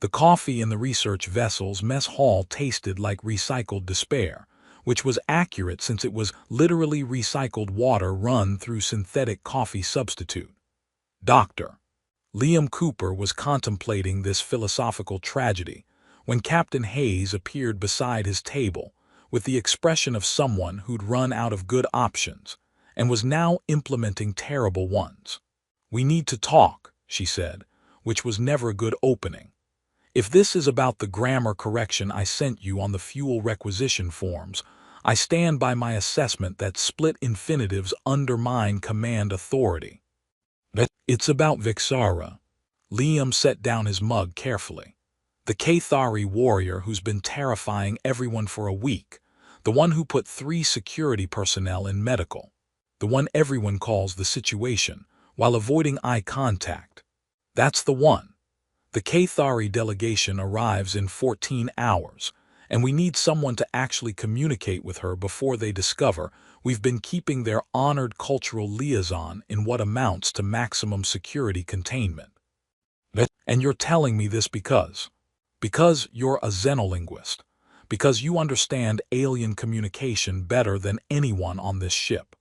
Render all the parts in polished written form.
The coffee in the research vessel's mess hall tasted like recycled despair, which was accurate since it was literally recycled water run through synthetic coffee substitute. Dr. Liam Cooper was contemplating this philosophical tragedy when Captain Hayes appeared beside his table with the expression of someone who'd run out of good options and was now implementing terrible ones. "We need to talk," she said, which was never a good opening. "If this is about the grammar correction I sent you on the fuel requisition forms, I stand by my assessment that split infinitives undermine command authority." "It's about Vixara." Liam set down his mug carefully. "The Cathari warrior who's been terrifying everyone for a week, the one who put 3 security personnel in medical, the one everyone calls the situation, while avoiding eye contact. That's the one. The Cathari delegation arrives in 14 hours, and we need someone to actually communicate with her before they discover we've been keeping their honored cultural liaison in what amounts to maximum security containment. And you're telling me this because you're a xenolinguist, because you understand alien communication better than anyone on this ship,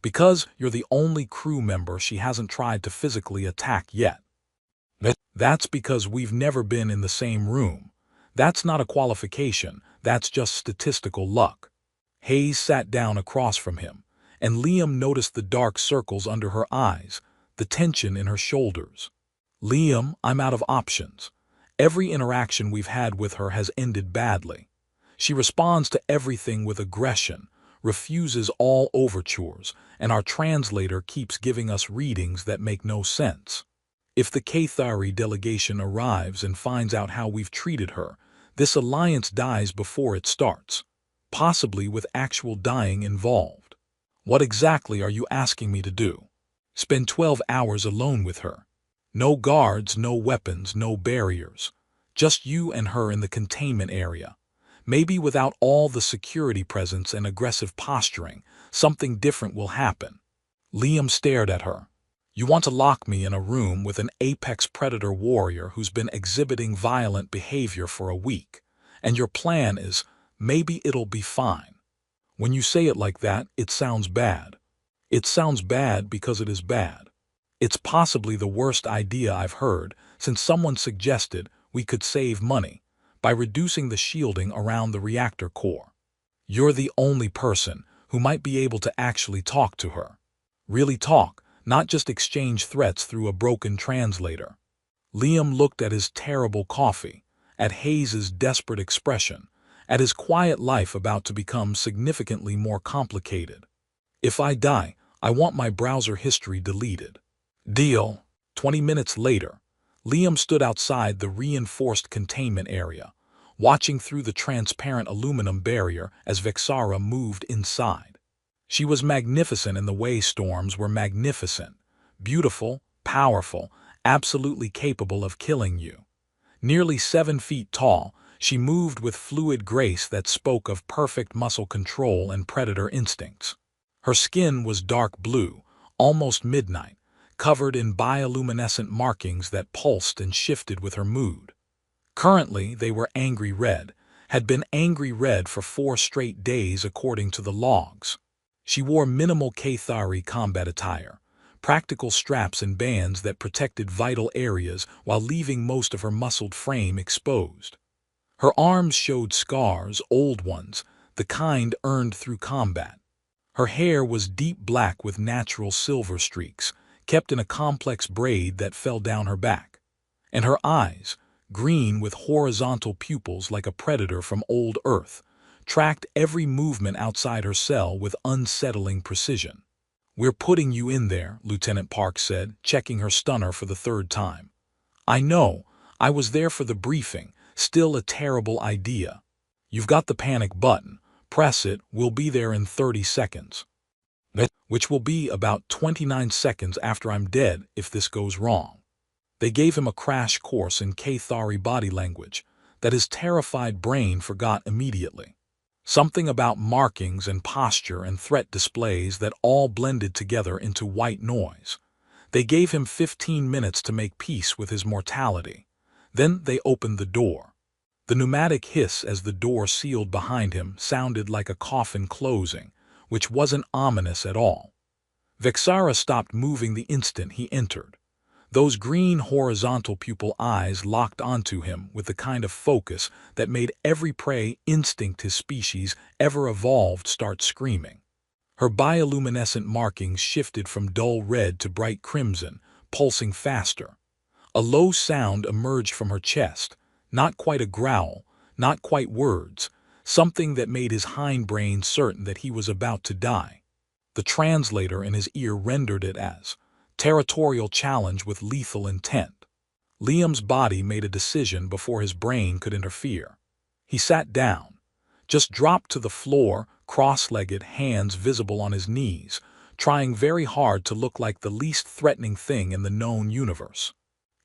because you're the only crew member she hasn't tried to physically attack yet. That's because we've never been in the same room. That's not a qualification, that's just statistical luck." Hayes sat down across from him, and Liam noticed the dark circles under her eyes, the tension in her shoulders. "Liam, I'm out of options. Every interaction we've had with her has ended badly. She responds to everything with aggression, refuses all overtures, and our translator keeps giving us readings that make no sense. If the Cathari delegation arrives and finds out how we've treated her, this alliance dies before it starts, possibly with actual dying involved. What exactly are you asking me to do? Spend 12 hours alone with her? No guards, no weapons, no barriers. Just you and her in the containment area. Maybe without all the security presence and aggressive posturing, something different will happen." Liam stared at her. "You want to lock me in a room with an apex predator warrior who's been exhibiting violent behavior for a week, and your plan is, maybe it'll be fine. When you say it like that, it sounds bad. It sounds bad because it is bad. It's possibly the worst idea I've heard since someone suggested we could save money by reducing the shielding around the reactor core. You're the only person who might be able to actually talk to her. Really talk, not just exchange threats through a broken translator." Liam looked at his terrible coffee, at Hayes's desperate expression, at his quiet life about to become significantly more complicated. "If I die, I want my browser history deleted." "Deal." 20 minutes later, Liam stood outside the reinforced containment area, watching through the transparent aluminum barrier as Vixara moved inside. She was magnificent in the way storms were magnificent, beautiful, powerful, absolutely capable of killing you. Nearly 7 feet tall, she moved with fluid grace that spoke of perfect muscle control and predator instincts. Her skin was dark blue, almost midnight, covered in bioluminescent markings that pulsed and shifted with her mood. Currently, they were angry red, had been angry red for 4 straight days according to the logs. She wore minimal Cathari combat attire, practical straps and bands that protected vital areas while leaving most of her muscled frame exposed. Her arms showed scars, old ones, the kind earned through combat. Her hair was deep black with natural silver streaks, kept in a complex braid that fell down her back. And her eyes, green with horizontal pupils like a predator from old Earth, tracked every movement outside her cell with unsettling precision. "We're putting you in there," Lieutenant Park said, checking her stunner for the 3rd time. "I know, I was there for the briefing, still a terrible idea. You've got the panic button, press it, we'll be there in 30 seconds. Which will be about 29 seconds after I'm dead if this goes wrong." They gave him a crash course in Cathari body language that his terrified brain forgot immediately. Something about markings and posture and threat displays that all blended together into white noise. They gave him 15 minutes to make peace with his mortality. Then they opened the door. The pneumatic hiss as the door sealed behind him sounded like a coffin closing, which wasn't ominous at all. Vexara stopped moving the instant he entered. Those green horizontal pupil eyes locked onto him with the kind of focus that made every prey instinct his species ever evolved start screaming. Her bioluminescent markings shifted from dull red to bright crimson, pulsing faster. A low sound emerged from her chest, not quite a growl, not quite words, something that made his hindbrain certain that he was about to die. The translator in his ear rendered it as territorial challenge with lethal intent. Liam's body made a decision before his brain could interfere. He sat down, just dropped to the floor, cross-legged, hands visible on his knees, trying very hard to look like the least threatening thing in the known universe.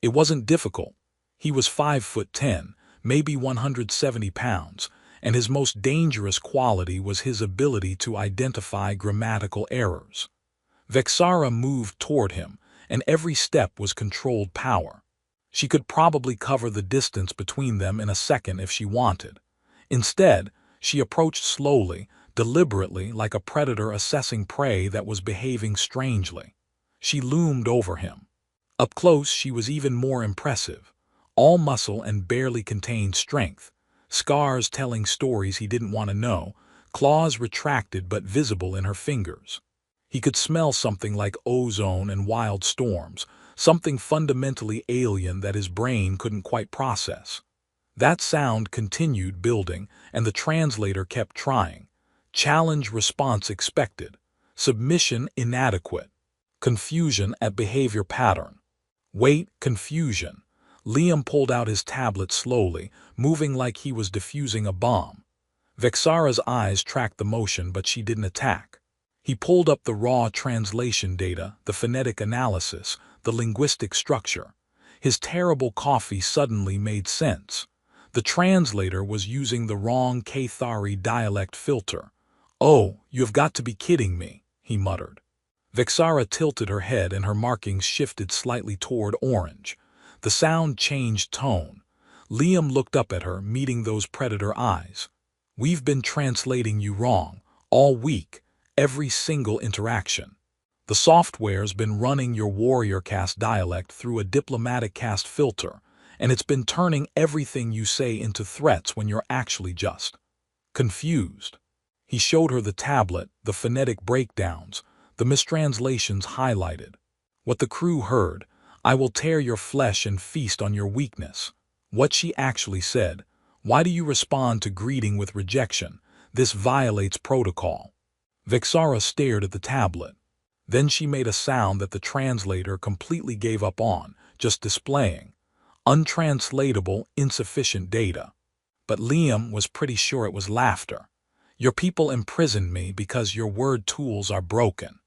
It wasn't difficult. He was 5'10", maybe 170 pounds, and his most dangerous quality was his ability to identify grammatical errors. Vexara moved toward him, and every step was controlled power. She could probably cover the distance between them in a second if she wanted. Instead, she approached slowly, deliberately, like a predator assessing prey that was behaving strangely. She loomed over him. Up close, she was even more impressive. All muscle and barely contained strength, scars telling stories he didn't want to know, claws retracted but visible in her fingers. He could smell something like ozone and wild storms, something fundamentally alien that his brain couldn't quite process. That sound continued building, and the translator kept trying. Challenge response expected. Submission inadequate. Confusion at behavior pattern. Wait, confusion. Liam pulled out his tablet slowly, moving like he was defusing a bomb. Vexara's eyes tracked the motion, but she didn't attack. He pulled up the raw translation data, the phonetic analysis, the linguistic structure. His terrible coffee suddenly made sense. The translator was using the wrong Cathari dialect filter. "Oh, you have got to be kidding me," he muttered. Vexara tilted her head and her markings shifted slightly toward orange. The sound changed tone. Liam looked up at her, meeting those predator eyes. "We've been translating you wrong, all week, every single interaction. The software's been running your warrior caste dialect through a diplomatic caste filter, and it's been turning everything you say into threats when you're actually just confused." He showed her the tablet, the phonetic breakdowns, the mistranslations highlighted. What the crew heard, "I will tear your flesh and feast on your weakness." What she actually said, "Why do you respond to greeting with rejection? This violates protocol." Vexara stared at the tablet. Then she made a sound that the translator completely gave up on, just displaying untranslatable, insufficient data. But Liam was pretty sure it was laughter. "Your people imprisoned me because your word tools are broken."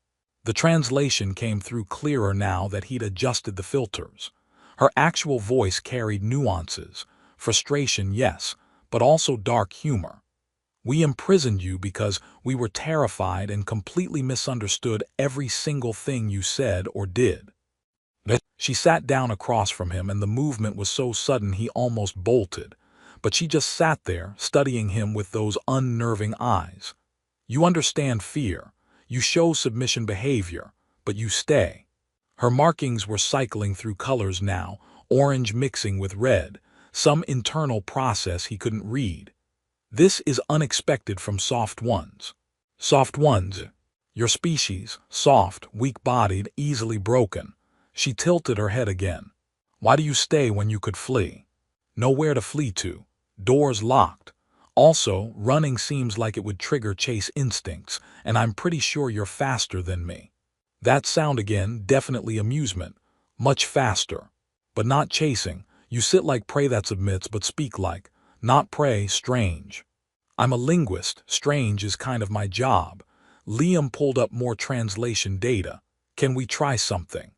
The translation came through clearer now that he'd adjusted the filters. Her actual voice carried nuances, frustration, yes, but also dark humor. "We imprisoned you because we were terrified and completely misunderstood every single thing you said or did." She sat down across from him, and the movement was so sudden he almost bolted. But she just sat there, studying him with those unnerving eyes. "You understand fear. You show submission behavior, but you stay." Her markings were cycling through colors now, orange mixing with red, some internal process he couldn't read. "This is unexpected from soft ones." "Soft ones? Your species, soft, weak-bodied, easily broken." She tilted her head again. "Why do you stay when you could flee?" "Nowhere to flee to. Doors locked. Also, running seems like it would trigger chase instincts, and I'm pretty sure you're faster than me." That sound again, definitely amusement. "Much faster. But not chasing. You sit like prey that submits but speak like, not prey, strange." "I'm a linguist. Strange is kind of my job." Liam pulled up more translation data. "Can we try something?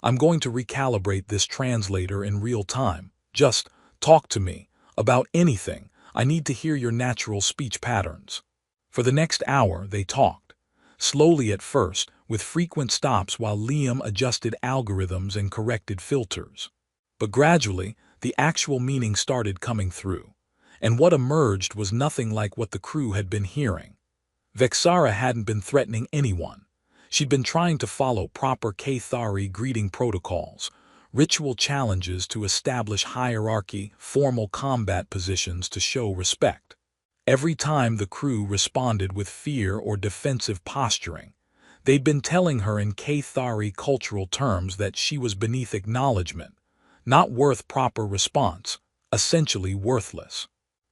I'm going to recalibrate this translator in real time. Just talk to me about anything. I need to hear your natural speech patterns." For the next hour, they talked. Slowly at first, with frequent stops while Liam adjusted algorithms and corrected filters. But gradually, The actual meaning started coming through, and what emerged was nothing like what the crew had been hearing. Vexara hadn't been threatening anyone. She'd been trying to follow proper Cathari greeting protocols, ritual challenges to establish hierarchy, formal combat positions to show respect. Every time the crew responded with fear or defensive posturing, they'd been telling her in Cathari cultural terms that she was beneath acknowledgement, not worth proper response, essentially worthless.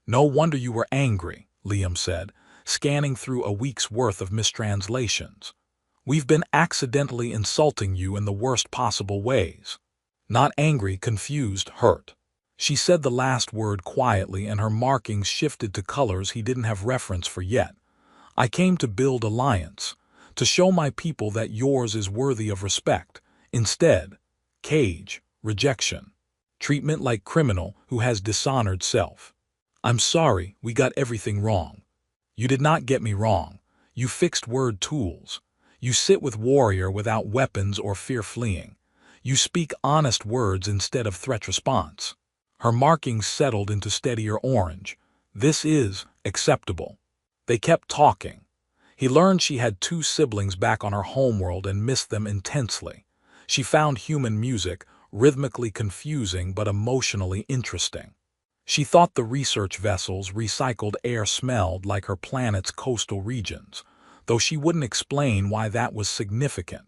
"No wonder you were angry," Liam said, scanning through a week's worth of mistranslations. "We've been accidentally insulting you in the worst possible ways." Not angry, confused, hurt. She said the last word quietly, and her markings shifted to colors he didn't have reference for yet. "I came to build alliance, to show my people that yours is worthy of respect. Instead, cage, rejection, treatment like criminal who has dishonored self. I'm sorry, we got everything wrong." "You did not get me wrong. You fixed word tools. You sit with warrior without weapons or fear fleeing. You speak honest words instead of threat response." Her markings settled into steadier orange. "This is acceptable." They kept talking. He learned she had 2 siblings back on her homeworld and missed them intensely. She found human music rhythmically confusing but emotionally interesting. She thought the research vessels' recycled air smelled like her planet's coastal regions, though she wouldn't explain why that was significant.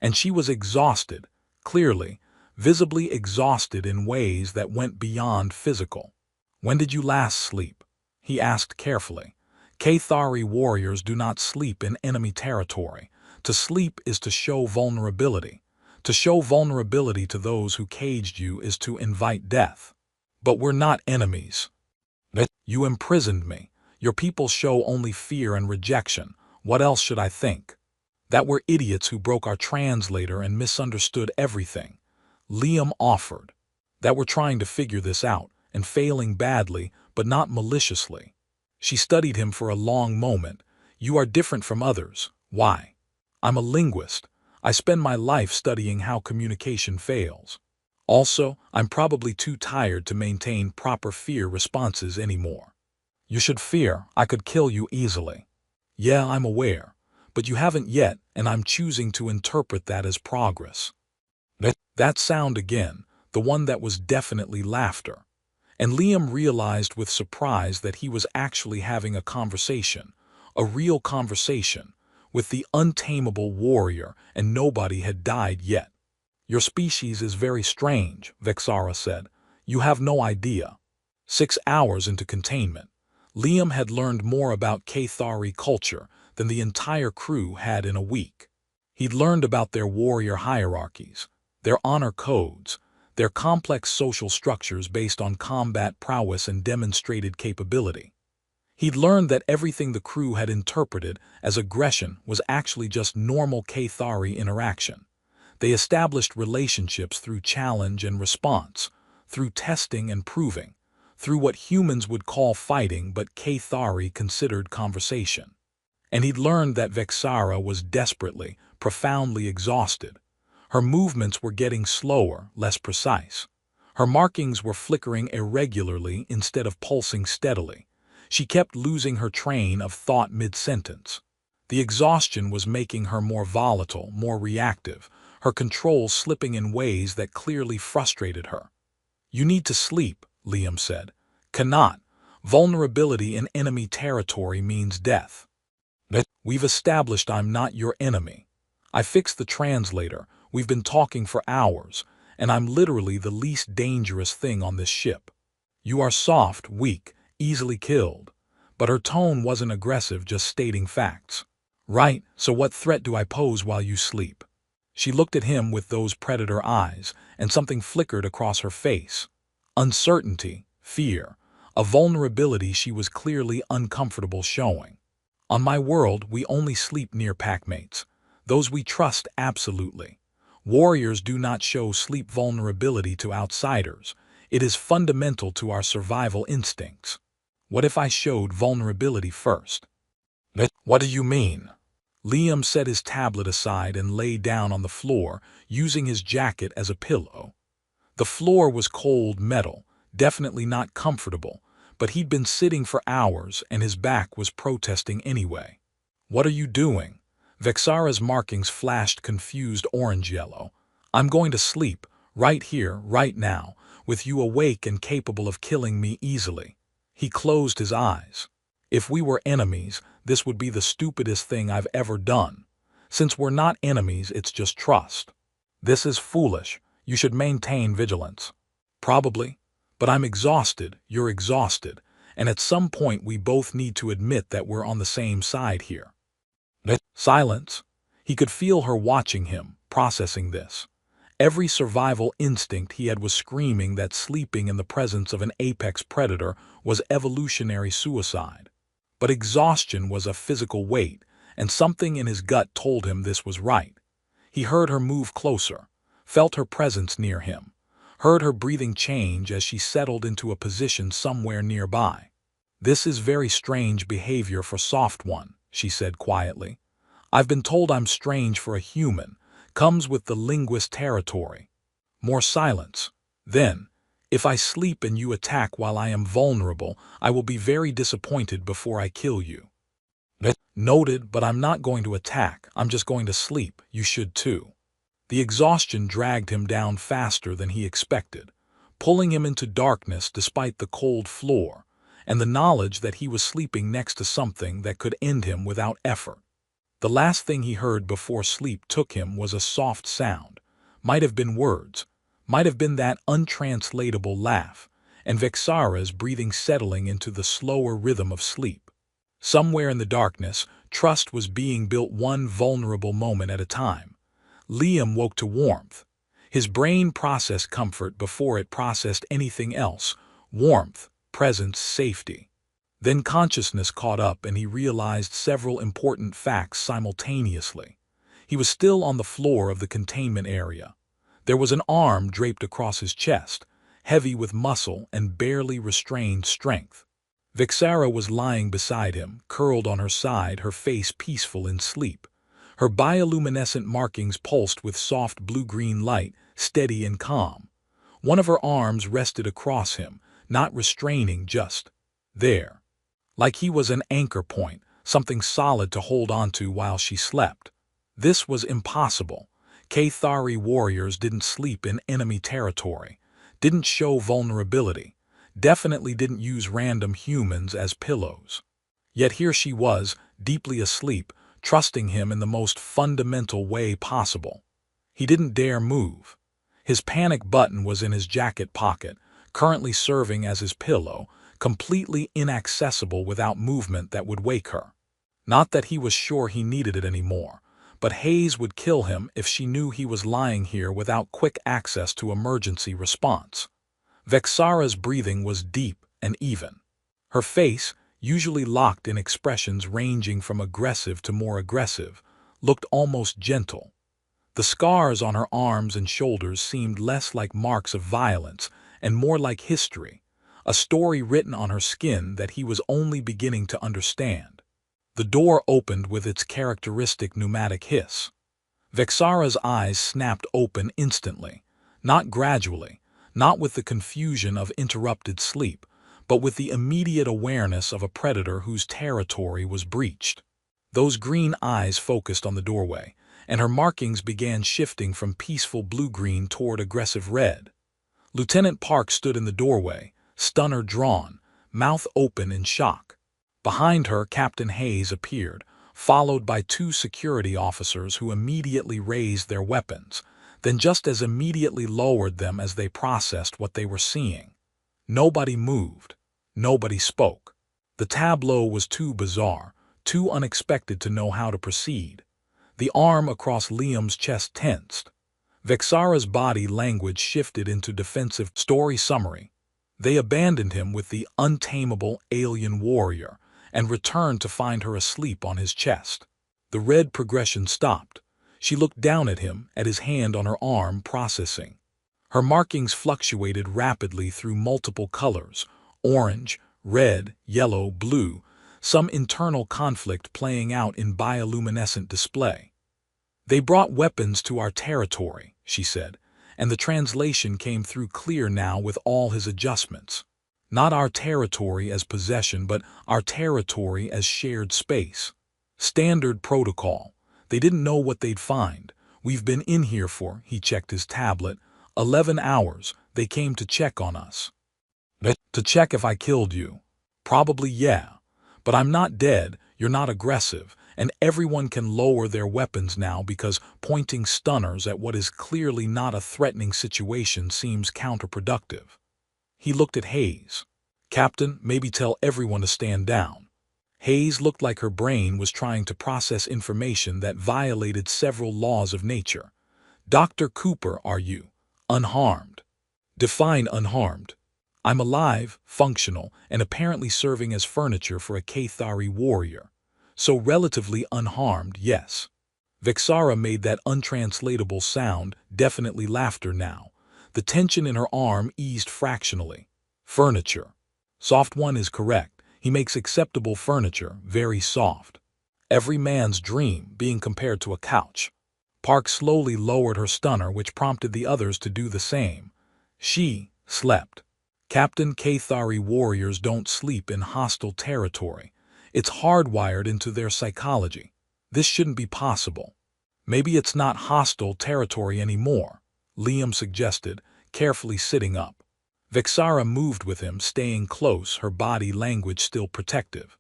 And she was exhausted, clearly, visibly exhausted in ways that went beyond physical. "When did you last sleep?" he asked carefully. "Cathari warriors do not sleep in enemy territory. To sleep is to show vulnerability. To show vulnerability to those who caged you is to invite death." "But we're not enemies." "You imprisoned me. Your people show only fear and rejection. What else should I think?" "That we're idiots who broke our translator and misunderstood everything," Liam offered. "That we're trying to figure this out, and failing badly, but not maliciously." She studied him for a long moment. "You are different from others. Why?" "I'm a linguist. I spend my life studying how communication fails. Also, I'm probably too tired to maintain proper fear responses anymore." "You should fear. I could kill you easily." "Yeah, I'm aware. But you haven't yet, and I'm choosing to interpret that as progress." That sound again, the one that was definitely laughter. And Liam realized with surprise that he was actually having a conversation, a real conversation, with the untamable warrior, and nobody had died yet. "Your species is very strange," Vexara said. "You have no idea." 6 hours into containment, Liam had learned more about Cathari culture than the entire crew had in a week. He'd learned about their warrior hierarchies, their honor codes, their complex social structures based on combat prowess and demonstrated capability. He'd learned that everything the crew had interpreted as aggression was actually just normal Cathari interaction. They established relationships through challenge and response, through testing and proving, through what humans would call fighting but Cathari considered conversation. And he'd learned that Vexara was desperately, profoundly exhausted. Her movements were getting slower, less precise. Her markings were flickering irregularly instead of pulsing steadily. She kept losing her train of thought mid-sentence. The exhaustion was making her more volatile, more reactive, her control slipping in ways that clearly frustrated her. "You need to sleep," Liam said. "Cannot. Vulnerability in enemy territory means death." "We've established I'm not your enemy. I fixed the translator. We've been talking for hours, and I'm literally the least dangerous thing on this ship." "You are soft, weak, easily killed." But her tone wasn't aggressive, just stating facts. "Right, so what threat do I pose while you sleep?" She looked at him with those predator eyes, and something flickered across her face. Uncertainty, fear, a vulnerability she was clearly uncomfortable showing. "On my world, we only sleep near packmates. Those we trust absolutely. Warriors do not show sleep vulnerability to outsiders. It is fundamental to our survival instincts." "What if I showed vulnerability first?" "What do you mean?" Liam set his tablet aside and lay down on the floor, using his jacket as a pillow. The floor was cold metal, definitely not comfortable, but he'd been sitting for hours and his back was protesting anyway. "What are you doing?" Vexara's markings flashed confused orange-yellow. "I'm going to sleep, right here, right now, with you awake and capable of killing me easily." He closed his eyes. "If we were enemies, this would be the stupidest thing I've ever done. Since we're not enemies, it's just trust. This is foolish. You should maintain vigilance." "Probably. But I'm exhausted, you're exhausted, and at some point we both need to admit that we're on the same side here." Silence. He could feel her watching him, processing this. Every survival instinct he had was screaming that sleeping in the presence of an apex predator was evolutionary suicide. But exhaustion was a physical weight, and something in his gut told him this was right. He heard her move closer, felt her presence near him, heard her breathing change as she settled into a position somewhere nearby. "This is very strange behavior for soft one," she said quietly. "I've been told I'm strange for a human, comes with the linguist territory." More silence. Then, "If I sleep and you attack while I am vulnerable, I will be very disappointed before I kill you." "Noted, but I'm not going to attack, I'm just going to sleep, you should too." The exhaustion dragged him down faster than he expected, pulling him into darkness despite the cold floor, and the knowledge that he was sleeping next to something that could end him without effort. The last thing he heard before sleep took him was a soft sound. Might have been words, might have been that untranslatable laugh, and Vexara's breathing settling into the slower rhythm of sleep. Somewhere in the darkness, trust was being built one vulnerable moment at a time. Liam woke to warmth. His brain processed comfort before it processed anything else. Warmth, presence, safety. Then consciousness caught up and he realized several important facts simultaneously. He was still on the floor of the containment area. There was an arm draped across his chest, heavy with muscle and barely restrained strength. Vexara was lying beside him, curled on her side, her face peaceful in sleep. Her bioluminescent markings pulsed with soft blue-green light, steady and calm. One of her arms rested across him, not restraining, just there. Like he was an anchor point, something solid to hold onto while she slept. This was impossible. Cathari warriors didn't sleep in enemy territory, didn't show vulnerability, definitely didn't use random humans as pillows. Yet here she was, deeply asleep, trusting him in the most fundamental way possible. He didn't dare move. His panic button was in his jacket pocket, currently serving as his pillow, completely inaccessible without movement that would wake her. Not that he was sure he needed it anymore, but Hayes would kill him if she knew he was lying here without quick access to emergency response. Vexara's breathing was deep and even. Her face, usually locked in expressions ranging from aggressive to more aggressive, looked almost gentle. The scars on her arms and shoulders seemed less like marks of violence and more like history, a story written on her skin that he was only beginning to understand. The door opened with its characteristic pneumatic hiss. Vexara's eyes snapped open instantly, not gradually, not with the confusion of interrupted sleep, but with the immediate awareness of a predator whose territory was breached. Those green eyes focused on the doorway, and her markings began shifting from peaceful blue-green toward aggressive red. Lieutenant Park stood in the doorway, stunner drawn, mouth open in shock. Behind her, Captain Hayes appeared, followed by two security officers who immediately raised their weapons, then just as immediately lowered them as they processed what they were seeing. Nobody moved. Nobody spoke. The tableau was too bizarre, too unexpected to know how to proceed. The arm across Liam's chest tensed. Vexara's body language shifted into defensive story summary. They abandoned him with the untamable alien warrior and returned to find her asleep on his chest. The red progression stopped. She looked down at him, at his hand on her arm, processing. Her markings fluctuated rapidly through multiple colors: orange, red, yellow, blue, some internal conflict playing out in bioluminescent display. "They brought weapons to our territory," she said, and the translation came through clear now with all his adjustments. Not our territory as possession, but our territory as shared space. Standard protocol. They didn't know what they'd find. We've been in here for, he checked his tablet, 11 hours. They came to check on us. To check if I killed you. Probably yeah. But I'm not dead, you're not aggressive, and everyone can lower their weapons now because pointing stunners at what is clearly not a threatening situation seems counterproductive. He looked at Hayes. Captain, maybe tell everyone to stand down. Hayes looked like her brain was trying to process information that violated several laws of nature. Dr. Cooper, are you unharmed? Define unharmed. I'm alive, functional, and apparently serving as furniture for a Cathari warrior. So relatively unharmed, yes. Vexara made that untranslatable sound, definitely laughter now. The tension in her arm eased fractionally. Furniture. Soft one is correct. He makes acceptable furniture, very soft. Every man's dream, being compared to a couch. Park slowly lowered her stunner, which prompted the others to do the same. She slept. Captain, Cathari warriors don't sleep in hostile territory. It's hardwired into their psychology. This shouldn't be possible. Maybe it's not hostile territory anymore, Liam suggested, carefully sitting up. Vexara moved with him, staying close, her body language still protective.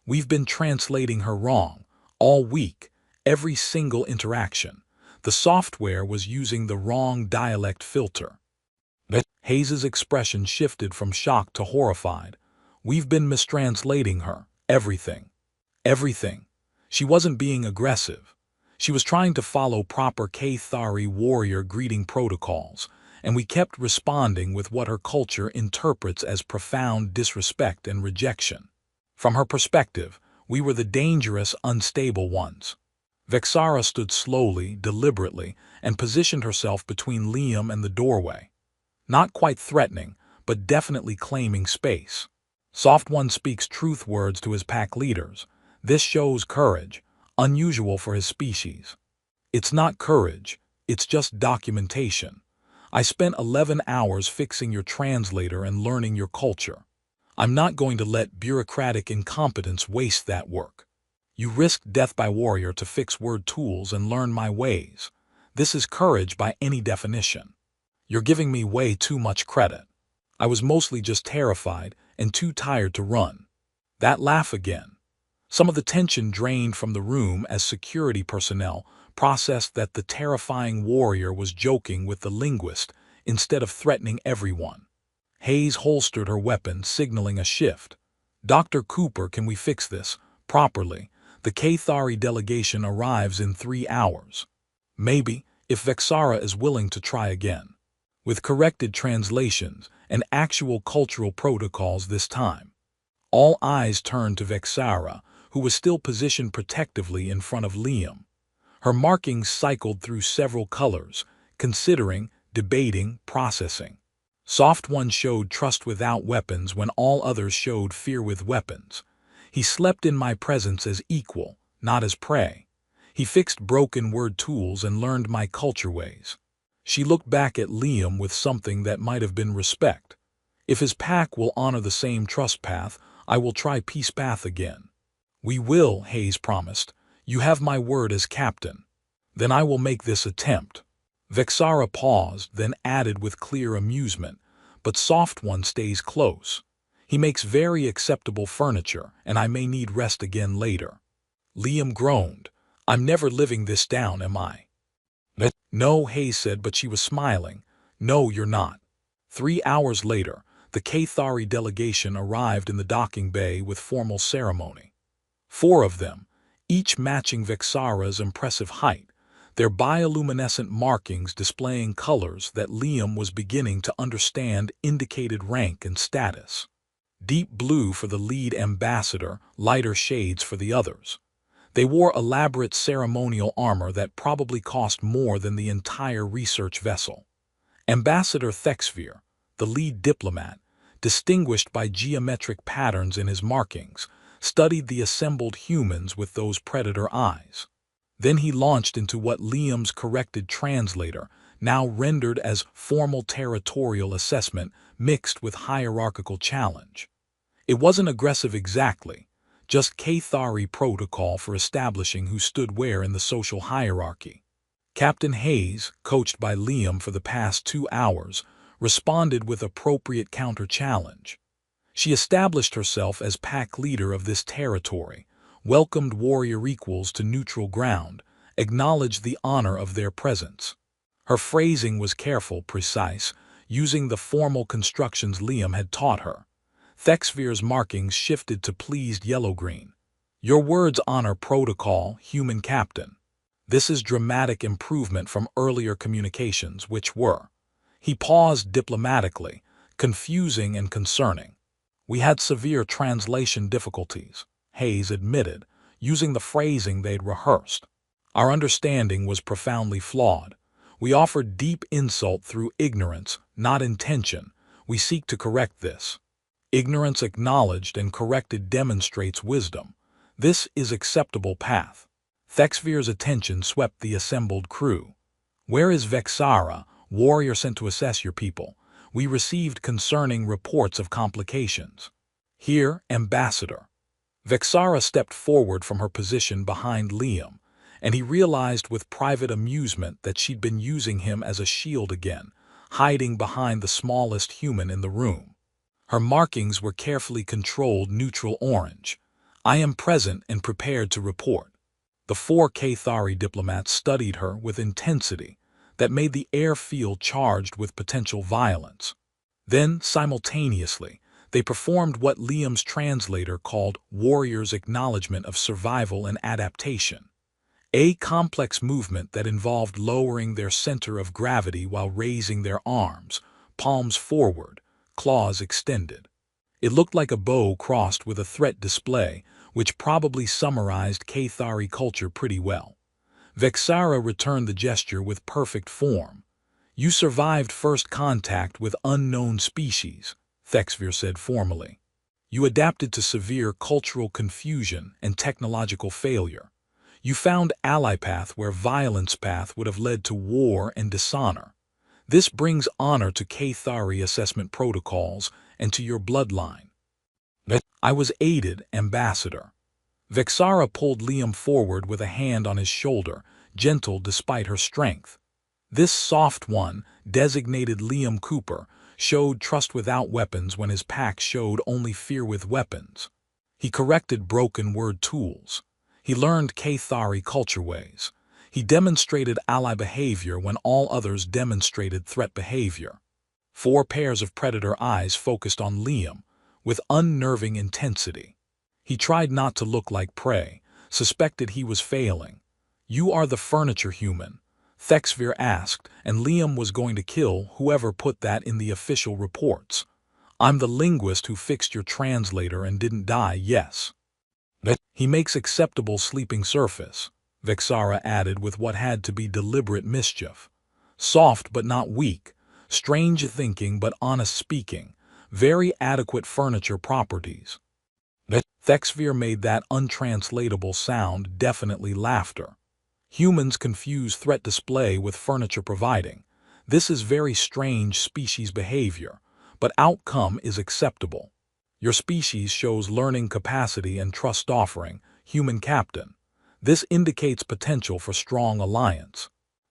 We've been translating her wrong, all week, every single interaction. The software was using the wrong dialect filter. Hayes's expression shifted from shocked to horrified. We've been mistranslating her, everything. Everything. She wasn't being aggressive. She was trying to follow proper Cathari warrior greeting protocols, and we kept responding with what her culture interprets as profound disrespect and rejection. From her perspective, we were the dangerous, unstable ones. Vexara stood slowly, deliberately, and positioned herself between Liam and the doorway. Not quite threatening, but definitely claiming space. Soft One speaks truth words to his pack leaders. This shows courage, unusual for his species. It's not courage, it's just documentation. I spent 11 hours fixing your translator and learning your culture. I'm not going to let bureaucratic incompetence waste that work. You risked death by warrior to fix word tools and learn my ways. This is courage by any definition. You're giving me way too much credit. I was mostly just terrified and too tired to run. That laugh again. Some of the tension drained from the room as security personnel processed that the terrifying warrior was joking with the linguist instead of threatening everyone. Hayes holstered her weapon, signaling a shift. Dr. Cooper, can we fix this properly? The Cathari delegation arrives in 3 hours. Maybe, if Vexara is willing to try again. With corrected translations and actual cultural protocols this time. All eyes turned to Vexara, who was still positioned protectively in front of Liam. Her markings cycled through several colors, considering, debating, processing. Soft One showed trust without weapons when all others showed fear with weapons. He slept in my presence as equal, not as prey. He fixed broken word tools and learned my culture ways. She looked back at Liam with something that might have been respect. If his pack will honor the same trust path, I will try peace path again. We will, Hayes promised. You have my word as captain. Then I will make this attempt. Vexara paused, then added with clear amusement, but Soft One stays close. He makes very acceptable furniture, and I may need rest again later. Liam groaned. I'm never living this down, am I? No, Hayes said, but she was smiling. No, you're not. 3 hours later, the Cathari delegation arrived in the docking bay with formal ceremony. 4 of them, each matching Vexara's impressive height, their bioluminescent markings displaying colors that Liam was beginning to understand indicated rank and status. Deep blue for the lead ambassador, lighter shades for the others. They wore elaborate ceremonial armor that probably cost more than the entire research vessel. Ambassador Thexvir, the lead diplomat, distinguished by geometric patterns in his markings, studied the assembled humans with those predator eyes. Then he launched into what Liam's corrected translator, now rendered as formal territorial assessment mixed with hierarchical challenge. It wasn't aggressive exactly, just Cathari protocol for establishing who stood where in the social hierarchy. Captain Hayes, coached by Liam for the past 2 hours, responded with appropriate counter-challenge. She established herself as pack leader of this territory, welcomed warrior equals to neutral ground, acknowledged the honor of their presence. Her phrasing was careful, precise, using the formal constructions Liam had taught her. Thexvir's markings shifted to pleased yellow-green. Your words honor protocol, human captain. This is dramatic improvement from earlier communications, which were. He paused diplomatically, confusing and concerning. We had severe translation difficulties, Hayes admitted, using the phrasing they'd rehearsed. Our understanding was profoundly flawed. We offered deep insult through ignorance, not intention. We seek to correct this. Ignorance acknowledged and corrected demonstrates wisdom. This is acceptable path. Thexvir's attention swept the assembled crew. Where is Vexara, warrior sent to assess your people? We received concerning reports of complications. Here, Ambassador. Vexara stepped forward from her position behind Liam, and he realized with private amusement that she'd been using him as a shield again, hiding behind the smallest human in the room. Her markings were carefully controlled neutral orange. I am present and prepared to report. The 4 Cathari diplomats studied her with intensity that made the air feel charged with potential violence. Then, simultaneously, they performed what Liam's translator called warrior's acknowledgement of survival and adaptation. A complex movement that involved lowering their center of gravity while raising their arms, palms forward, claws extended. It looked like a bow crossed with a threat display, which probably summarized Cathari culture pretty well. Vexara returned the gesture with perfect form. You survived first contact with unknown species, Thexvir said formally. You adapted to severe cultural confusion and technological failure. You found ally path where violence path would have led to war and dishonor. This brings honor to Cathari assessment protocols and to your bloodline. I was aided, Ambassador. Vexara pulled Liam forward with a hand on his shoulder, gentle despite her strength. This soft one, designated Liam Cooper, showed trust without weapons when his pack showed only fear with weapons. He corrected broken word tools. He learned Cathari culture ways. He demonstrated ally behavior when all others demonstrated threat behavior. 4 pairs of predator eyes focused on Liam, with unnerving intensity. He tried not to look like prey, suspected he was failing. You are the furniture human, Thexvir asked, and Liam was going to kill whoever put that in the official reports. I'm the linguist who fixed your translator and didn't die, yes. He makes acceptable sleeping surface, Vexara added with what had to be deliberate mischief. Soft but not weak, strange thinking but honest speaking, very adequate furniture properties. Thexvir made that untranslatable sound, definitely laughter. Humans confuse threat display with furniture providing. This is very strange species behavior, but outcome is acceptable. Your species shows learning capacity and trust offering, human captain. This indicates potential for strong alliance.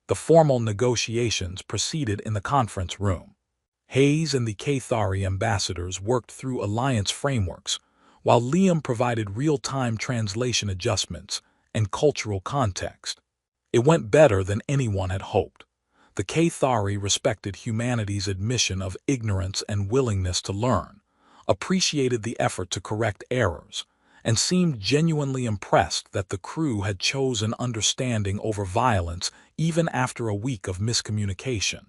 The formal negotiations proceeded in the conference room. Hayes and the Cathari ambassadors worked through alliance frameworks, while Liam provided real-time translation adjustments and cultural context. It went better than anyone had hoped. The Cathari respected humanity's admission of ignorance and willingness to learn, appreciated the effort to correct errors, and seemed genuinely impressed that the crew had chosen understanding over violence even after a week of miscommunication.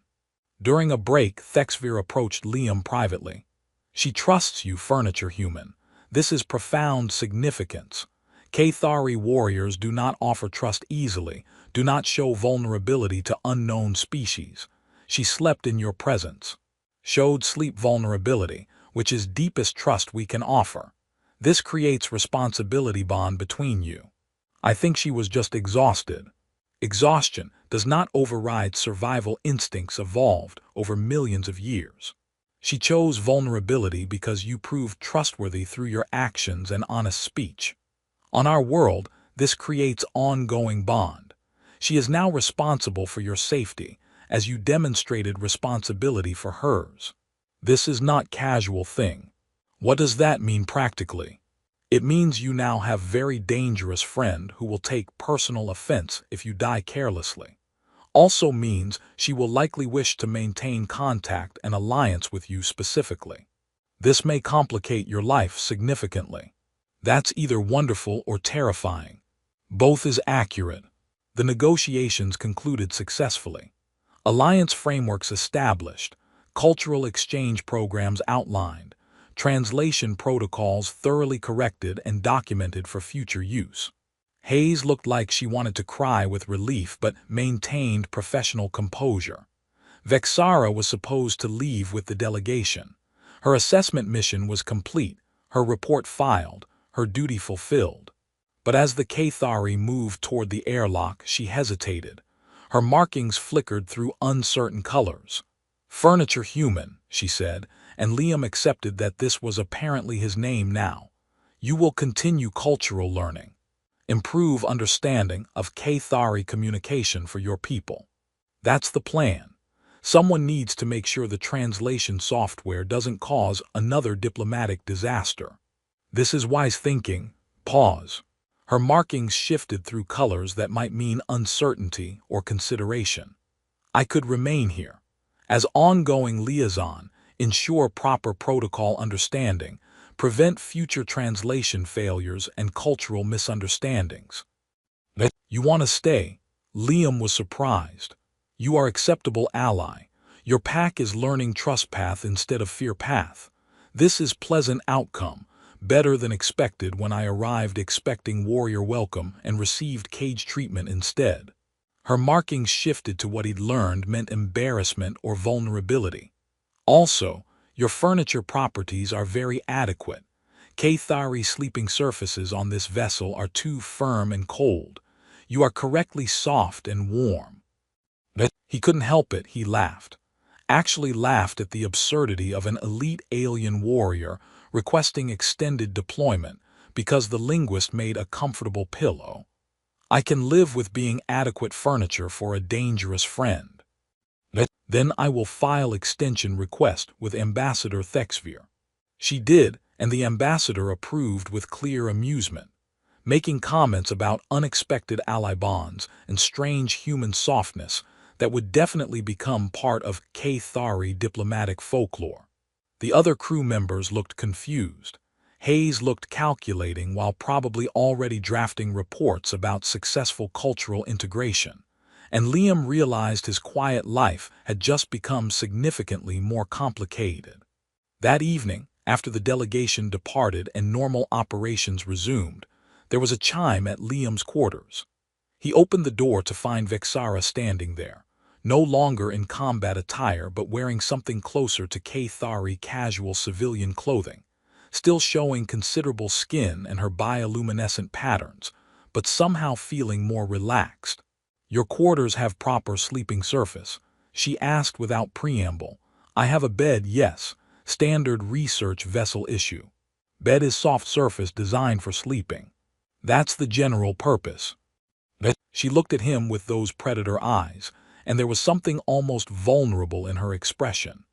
During a break, Thexvir approached Liam privately. She trusts you, furniture human. This is profound significance. Cathari warriors do not offer trust easily, do not show vulnerability to unknown species. She slept in your presence. Showed sleep vulnerability, which is deepest trust we can offer. This creates responsibility bond between you. I think she was just exhausted. Exhaustion does not override survival instincts evolved over millions of years. She chose vulnerability because you proved trustworthy through your actions and honest speech. On our world, this creates ongoing bond. She is now responsible for your safety, as you demonstrated responsibility for hers. This is not casual thing. What does that mean practically? It means you now have very dangerous friend who will take personal offense if you die carelessly. Also means she will likely wish to maintain contact and alliance with you specifically. This may complicate your life significantly. That's either wonderful or terrifying. Both is accurate. The negotiations concluded successfully. Alliance frameworks established, cultural exchange programs outlined, translation protocols thoroughly corrected and documented for future use. Hayes looked like she wanted to cry with relief but maintained professional composure. Vexara was supposed to leave with the delegation. Her assessment mission was complete, her report filed, her duty fulfilled. But as the Cathari moved toward the airlock, she hesitated. Her markings flickered through uncertain colors. "Furniture human," she said, and Liam accepted that this was apparently his name now. "You will continue cultural learning. Improve understanding of Cathari communication for your people." That's the plan. Someone needs to make sure the translation software doesn't cause another diplomatic disaster. This is wise thinking. Pause. Her markings shifted through colors that might mean uncertainty or consideration. "I could remain here. As ongoing liaison, ensure proper protocol understanding, prevent future translation failures and cultural misunderstandings." "You want to stay?" Liam was surprised. "You are acceptable ally. Your pack is learning trust path instead of fear path. This is pleasant outcome, better than expected when I arrived expecting warrior welcome and received cage treatment instead." Her markings shifted to what he'd learned meant embarrassment or vulnerability. "Also, your furniture properties are very adequate. Cathari sleeping surfaces on this vessel are too firm and cold. You are correctly soft and warm." He couldn't help it, he laughed. Actually laughed at the absurdity of an elite alien warrior requesting extended deployment because the linguist made a comfortable pillow. "I can live with being adequate furniture for a dangerous friend. Then I will file extension request with Ambassador Thexvir." She did, and the ambassador approved with clear amusement, making comments about unexpected ally bonds and strange human softness that would definitely become part of Cathari diplomatic folklore. The other crew members looked confused. Hayes looked calculating while probably already drafting reports about successful cultural integration, and Liam realized his quiet life had just become significantly more complicated. That evening, after the delegation departed and normal operations resumed, there was a chime at Liam's quarters. He opened the door to find Vexara standing there, no longer in combat attire but wearing something closer to Cathari casual civilian clothing, still showing considerable skin and her bioluminescent patterns, but somehow feeling more relaxed. "Your quarters have proper sleeping surface?" she asked without preamble. "I have a bed, yes. Standard research vessel issue. Bed is soft surface designed for sleeping. That's the general purpose." She looked at him with those predator eyes, and there was something almost vulnerable in her expression.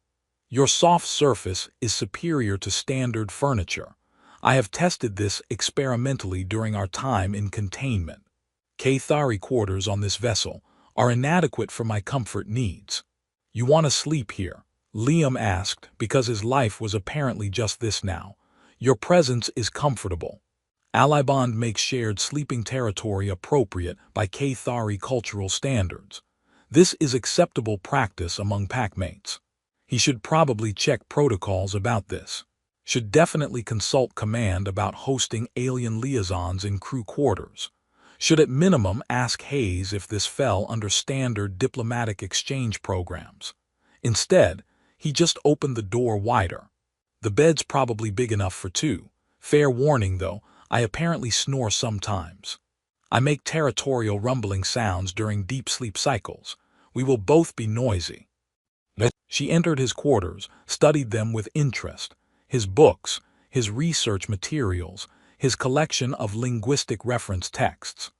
"Your soft surface is superior to standard furniture. I have tested this experimentally during our time in containment. Cathari quarters on this vessel are inadequate for my comfort needs." "You want to sleep here?" Liam asked, because his life was apparently just this now. "Your presence is comfortable. Alibond makes shared sleeping territory appropriate by Cathari cultural standards. This is acceptable practice among packmates. He should probably check protocols about this. Should definitely consult command about hosting alien liaisons in crew quarters. Should at minimum ask Hayes if this fell under standard diplomatic exchange programs. Instead, he just opened the door wider. "The bed's probably big enough for two. Fair warning, though, I apparently snore sometimes." I make territorial rumbling sounds during deep sleep cycles. We will both be noisy. She entered his quarters, studied them with interest. His books, his research materials, his collection of linguistic reference texts.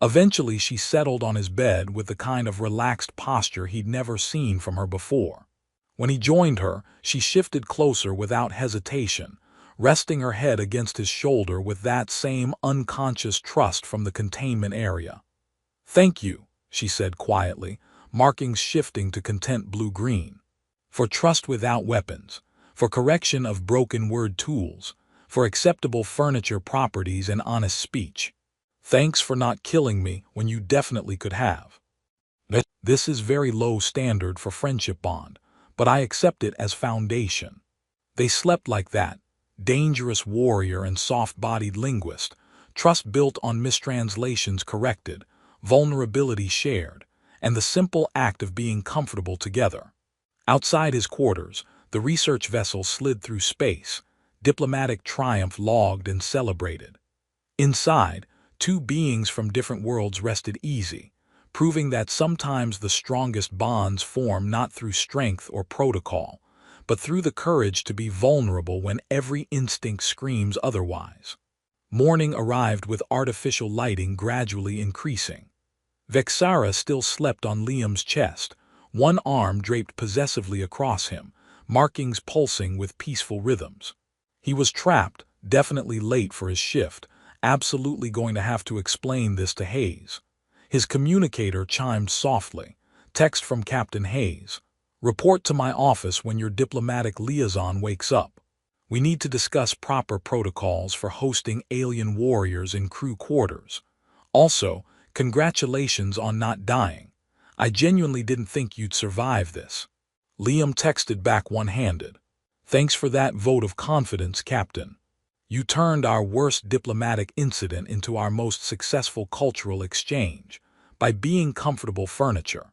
Eventually she settled on his bed with the kind of relaxed posture he'd never seen from her before. When he joined her, she shifted closer without hesitation, resting her head against his shoulder with that same unconscious trust from the containment area. "Thank you," she said quietly, markings shifting to content blue-green. "For trust without weapons, for correction of broken word tools, for acceptable furniture properties and honest speech. Thanks for not killing me when you definitely could have. This is very low standard for friendship bond, but I accept it as foundation." They slept like that, dangerous warrior and soft-bodied linguist, trust built on mistranslations corrected, vulnerability shared, and the simple act of being comfortable together. Outside his quarters, the research vessel slid through space, diplomatic triumph logged and celebrated. Inside, two beings from different worlds rested easy, proving that sometimes the strongest bonds form not through strength or protocol, but through the courage to be vulnerable when every instinct screams otherwise. Morning arrived with artificial lighting gradually increasing. Vexara still slept on Liam's chest, one arm draped possessively across him, markings pulsing with peaceful rhythms. He was trapped, definitely late for his shift, absolutely going to have to explain this to Hayes. His communicator chimed softly. Text from Captain Hayes. "Report to my office when your diplomatic liaison wakes up. We need to discuss proper protocols for hosting alien warriors in crew quarters. Also, congratulations on not dying. I genuinely didn't think you'd survive this." Liam texted back one-handed. "Thanks for that vote of confidence, Captain. You turned our worst diplomatic incident into our most successful cultural exchange, by being comfortable furniture.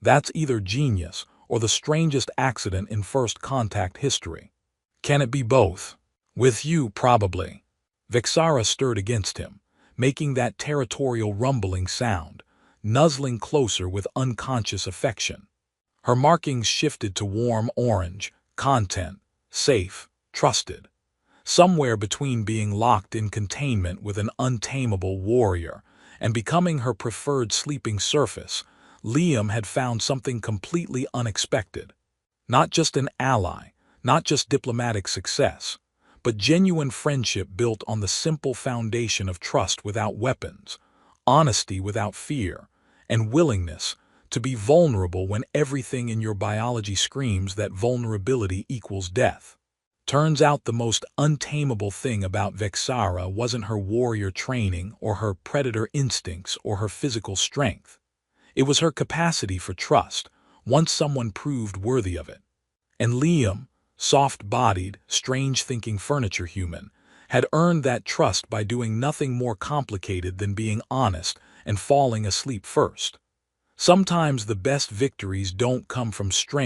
That's either genius or the strangest accident in first contact history. Can it be both? With you, probably." Vexara stirred against him, making that territorial rumbling sound, nuzzling closer with unconscious affection. Her markings shifted to warm orange, content, safe, trusted. Somewhere between being locked in containment with an untamable warrior and becoming her preferred sleeping surface, Liam had found something completely unexpected. Not just an ally, not just diplomatic success, but genuine friendship built on the simple foundation of trust without weapons, honesty without fear, and willingness to be vulnerable when everything in your biology screams that vulnerability equals death. Turns out the most untamable thing about Vexara wasn't her warrior training or her predator instincts or her physical strength. It was her capacity for trust, once someone proved worthy of it. And Liam, soft-bodied, strange-thinking furniture human, had earned that trust by doing nothing more complicated than being honest and falling asleep first. Sometimes the best victories don't come from strength